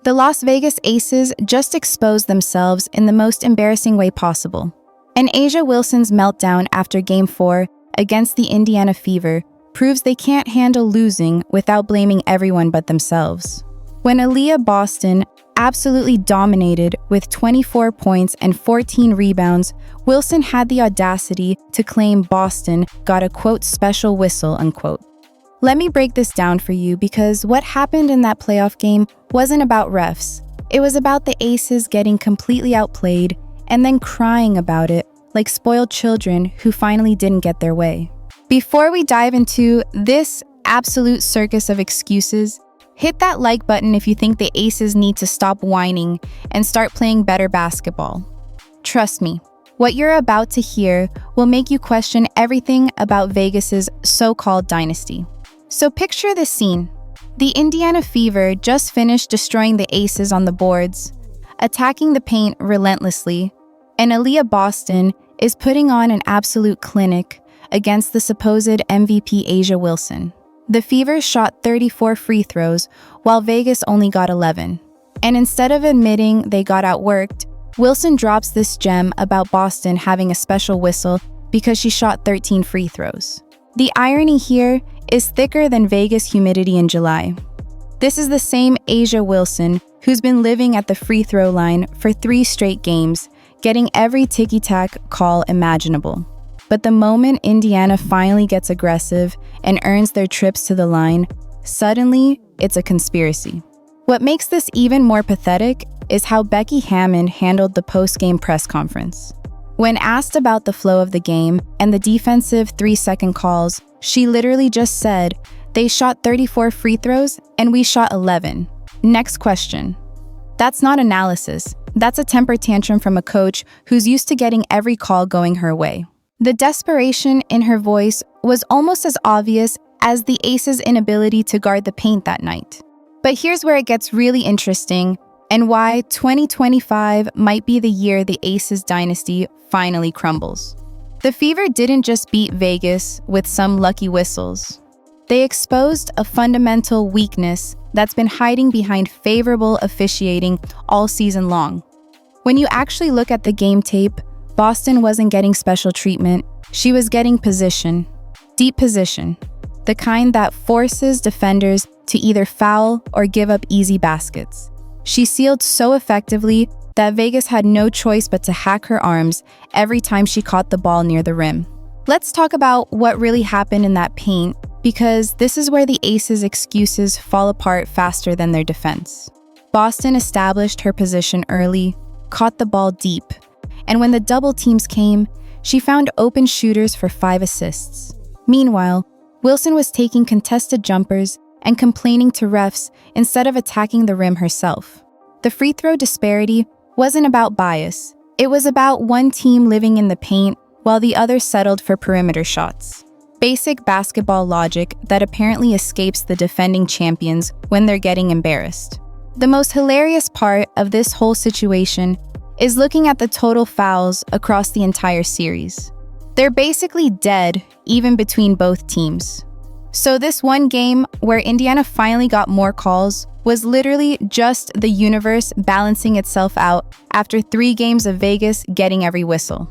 The Las Vegas Aces just exposed themselves in the most embarrassing way possible. And A'ja Wilson's meltdown after Game 4 against the Indiana Fever proves they can't handle losing without blaming everyone but themselves. When Aaliyah Boston absolutely dominated with 24 points and 14 rebounds, Wilson had the audacity to claim Boston got a quote special whistle unquote. Let me break this down for you because what happened in that playoff game wasn't about refs. It was about the Aces getting completely outplayed and then crying about it like spoiled children who finally didn't get their way. Before we dive into this absolute circus of excuses, hit that like button if you think the Aces need to stop whining and start playing better basketball. Trust me, what you're about to hear will make you question everything about Vegas's so-called dynasty. So picture this scene. The Indiana Fever just finished destroying the Aces on the boards, attacking the paint relentlessly, and Aaliyah Boston is putting on an absolute clinic against the supposed MVP A'ja Wilson. The Fever shot 34 free throws, while Vegas only got 11. And instead of admitting they got outworked, Wilson drops this gem about Boston having a special whistle because she shot 13 free throws. The irony here is thicker than Vegas humidity in July. This is the same A'ja Wilson who's been living at the free throw line for 3 straight games, getting every ticky-tack call imaginable. But the moment Indiana finally gets aggressive and earns their trips to the line, suddenly it's a conspiracy. What makes this even more pathetic is how Becky Hammond handled the post-game press conference. When asked about the flow of the game and the defensive 3-second calls, she literally just said, "They shot 34 free throws and we shot 11. Next question." That's not analysis. That's a temper tantrum from a coach who's used to getting every call going her way. The desperation in her voice was almost as obvious as the Aces' inability to guard the paint that night. But here's where it gets really interesting and why 2025 might be the year the Aces dynasty finally crumbles. The Fever didn't just beat Vegas with some lucky whistles. They exposed a fundamental weakness that's been hiding behind favorable officiating all season long. When you actually look at the game tape, Boston wasn't getting special treatment, she was getting position. Deep position. The kind that forces defenders to either foul or give up easy baskets. She sealed so effectively that Vegas had no choice but to hack her arms every time she caught the ball near the rim. Let's talk about what really happened in that paint, because this is where the Aces' excuses fall apart faster than their defense. Boston established her position early, caught the ball deep, and when the double teams came, she found open shooters for 5 assists. Meanwhile, Wilson was taking contested jumpers and complaining to refs instead of attacking the rim herself. The free throw disparity wasn't about bias. It was about one team living in the paint while the other settled for perimeter shots. Basic basketball logic that apparently escapes the defending champions when they're getting embarrassed. The most hilarious part of this whole situation is looking at the total fouls across the entire series. They're basically dead, even between both teams. So this one game where Indiana finally got more calls was literally just the universe balancing itself out after 3 games of Vegas getting every whistle.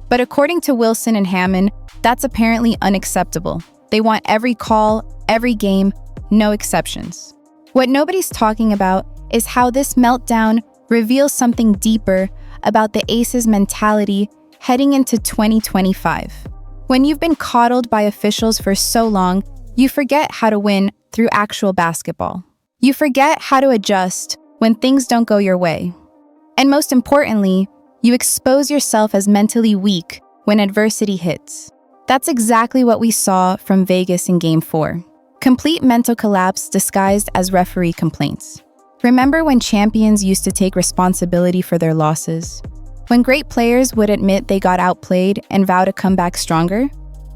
But according to Wilson and Hammond, that's apparently unacceptable. They want every call, every game, no exceptions. What nobody's talking about is how this meltdown reveals something deeper about the Aces' mentality heading into 2025. When you've been coddled by officials for so long, you forget how to win through actual basketball. You forget how to adjust when things don't go your way. And most importantly, you expose yourself as mentally weak when adversity hits. That's exactly what we saw from Vegas in Game 4. Complete mental collapse disguised as referee complaints. Remember when champions used to take responsibility for their losses? When great players would admit they got outplayed and vow to come back stronger?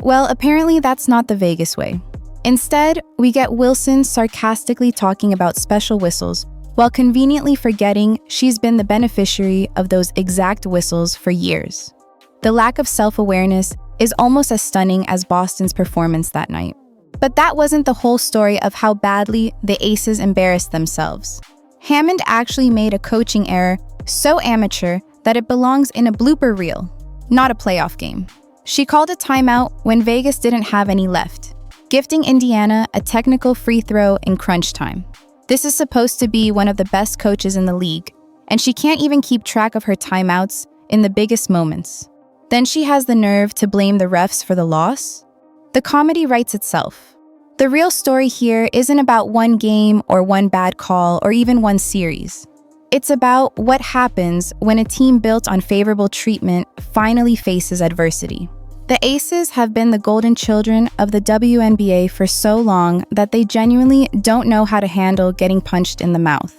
Well, apparently that's not the Vegas way. Instead, we get Wilson sarcastically talking about special whistles while conveniently forgetting she's been the beneficiary of those exact whistles for years. The lack of self-awareness is almost as stunning as Boston's performance that night. But that wasn't the whole story of how badly the Aces embarrassed themselves. Hammond actually made a coaching error so amateur that it belongs in a blooper reel, not a playoff game. She called a timeout when Vegas didn't have any left, gifting Indiana a technical free throw in crunch time. This is supposed to be one of the best coaches in the league, and she can't even keep track of her timeouts in the biggest moments. Then she has the nerve to blame the refs for the loss? The comedy writes itself. The real story here isn't about one game or one bad call or even one series. It's about what happens when a team built on favorable treatment finally faces adversity. The Aces have been the golden children of the WNBA for so long that they genuinely don't know how to handle getting punched in the mouth.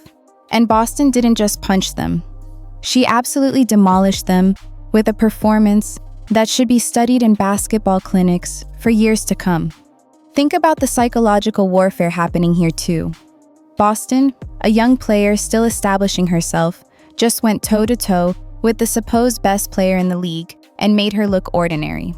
And Boston didn't just punch them. She absolutely demolished them with a performance that should be studied in basketball clinics for years to come. Think about the psychological warfare happening here too. Boston, a young player still establishing herself, just went toe-to-toe with the supposed best player in the league and made her look ordinary.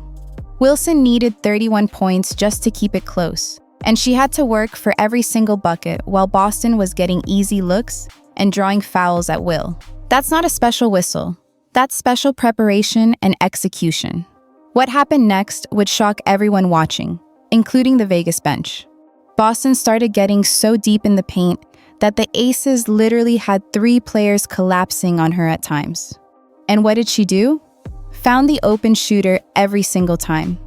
Wilson needed 31 points just to keep it close, and she had to work for every single bucket while Boston was getting easy looks and drawing fouls at will. That's not a special whistle. That's special preparation and execution. What happened next would shock everyone watching, including the Vegas bench. Boston started getting so deep in the paint that the Aces literally had 3 players collapsing on her at times. And what did she do? Found the open shooter every single time.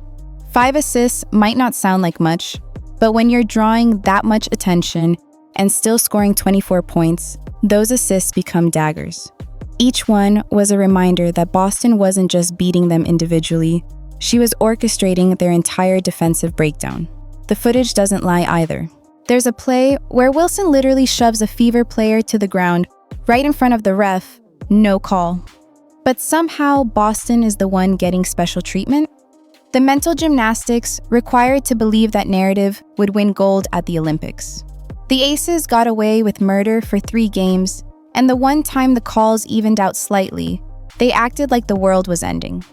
5 assists might not sound like much, but when you're drawing that much attention and still scoring 24 points, those assists become daggers. Each one was a reminder that Boston wasn't just beating them individually, she was orchestrating their entire defensive breakdown. The footage doesn't lie either. There's a play where Wilson literally shoves a Fever player to the ground right in front of the ref, no call. But somehow Boston is the one getting special treatment? The mental gymnastics required to believe that narrative would win gold at the Olympics. The Aces got away with murder for 3 games, and the one time the calls evened out slightly, they acted like the world was ending.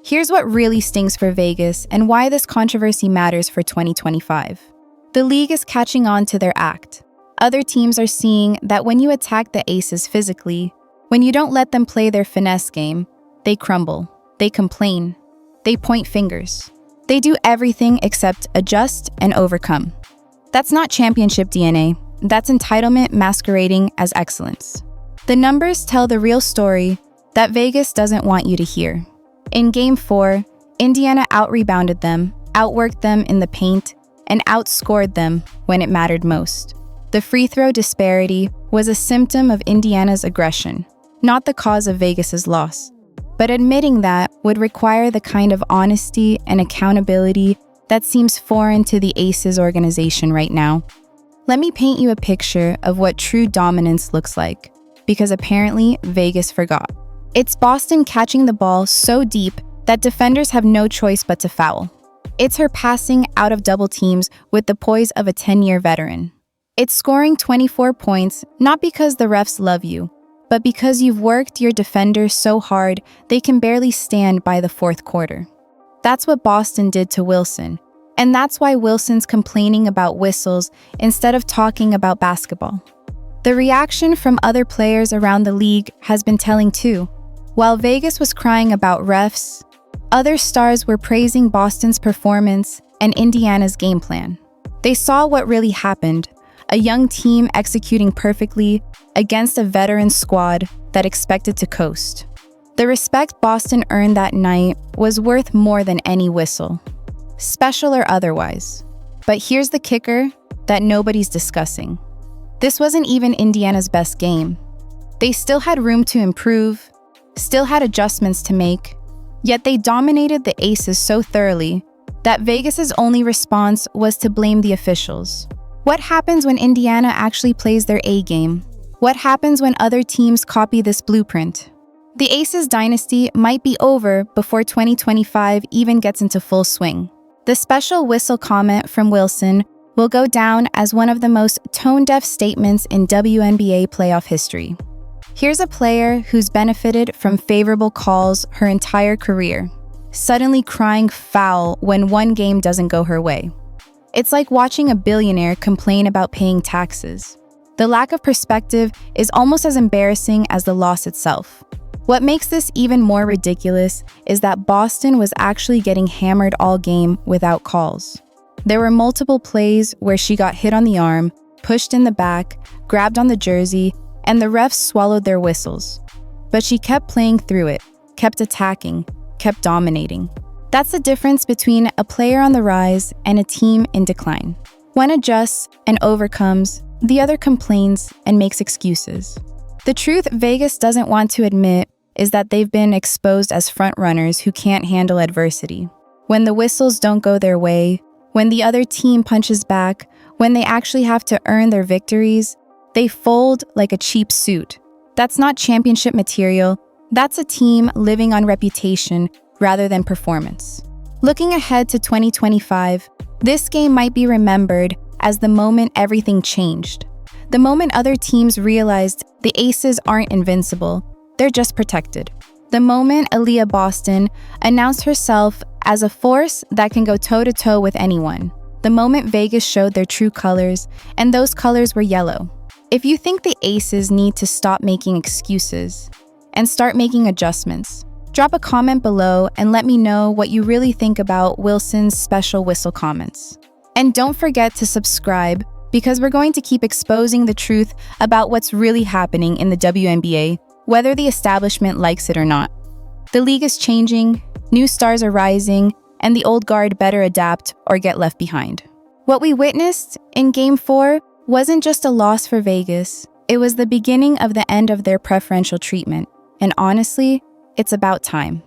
Here's what really stings for Vegas and why this controversy matters for 2025. The league is catching on to their act. Other teams are seeing that when you attack the Aces physically, when you don't let them play their finesse game, they crumble, they complain, they point fingers. They do everything except adjust and overcome. That's not championship DNA. That's entitlement masquerading as excellence. The numbers tell the real story that Vegas doesn't want you to hear. In Game 4, Indiana out-rebounded them, outworked them in the paint, and outscored them when it mattered most. The free throw disparity was a symptom of Indiana's aggression, not the cause of Vegas's loss. But admitting that would require the kind of honesty and accountability that seems foreign to the Aces organization right now. Let me paint you a picture of what true dominance looks like, because apparently Vegas forgot. It's Boston catching the ball so deep that defenders have no choice but to foul. It's her passing out of double teams with the poise of a 10-year veteran. It's scoring 24 points, not because the refs love you, but because you've worked your defenders so hard they can barely stand by the 4th quarter. That's what Boston did to Wilson, and that's why Wilson's complaining about whistles instead of talking about basketball. The reaction from other players around the league has been telling too. While Vegas was crying about refs, other stars were praising Boston's performance and Indiana's game plan. They saw what really happened, a young team executing perfectly against a veteran squad that expected to coast. The respect Boston earned that night was worth more than any whistle, special or otherwise. But here's the kicker that nobody's discussing. This wasn't even Indiana's best game. They still had room to improve, still had adjustments to make, yet they dominated the Aces so thoroughly that Vegas's only response was to blame the officials. What happens when Indiana actually plays their A game? What happens when other teams copy this blueprint? The Aces dynasty might be over before 2025 even gets into full swing. The special whistle comment from Wilson will go down as one of the most tone-deaf statements in WNBA playoff history. Here's a player who's benefited from favorable calls her entire career, suddenly crying foul when one game doesn't go her way. It's like watching a billionaire complain about paying taxes. The lack of perspective is almost as embarrassing as the loss itself. What makes this even more ridiculous is that Boston was actually getting hammered all game without calls. There were multiple plays where she got hit on the arm, pushed in the back, grabbed on the jersey, and the refs swallowed their whistles. But she kept playing through it, kept attacking, kept dominating. That's the difference between a player on the rise and a team in decline. One adjusts and overcomes, the other complains and makes excuses. The truth Vegas doesn't want to admit is that they've been exposed as frontrunners who can't handle adversity. When the whistles don't go their way, when the other team punches back, when they actually have to earn their victories, they fold like a cheap suit. That's not championship material. That's a team living on reputation rather than performance. Looking ahead to 2025, this game might be remembered as the moment everything changed. The moment other teams realized the Aces aren't invincible, they're just protected. The moment Aaliyah Boston announced herself as a force that can go toe-to-toe with anyone. The moment Vegas showed their true colors, and those colors were yellow. If you think the Aces need to stop making excuses and start making adjustments, drop a comment below and let me know what you really think about Wilson's special whistle comments. And don't forget to subscribe, because we're going to keep exposing the truth about what's really happening in the WNBA, whether the establishment likes it or not. The league is changing, new stars are rising, and the old guard better adapt or get left behind. What we witnessed in Game 4 wasn't just a loss for Vegas, it was the beginning of the end of their preferential treatment. And honestly, it's about time.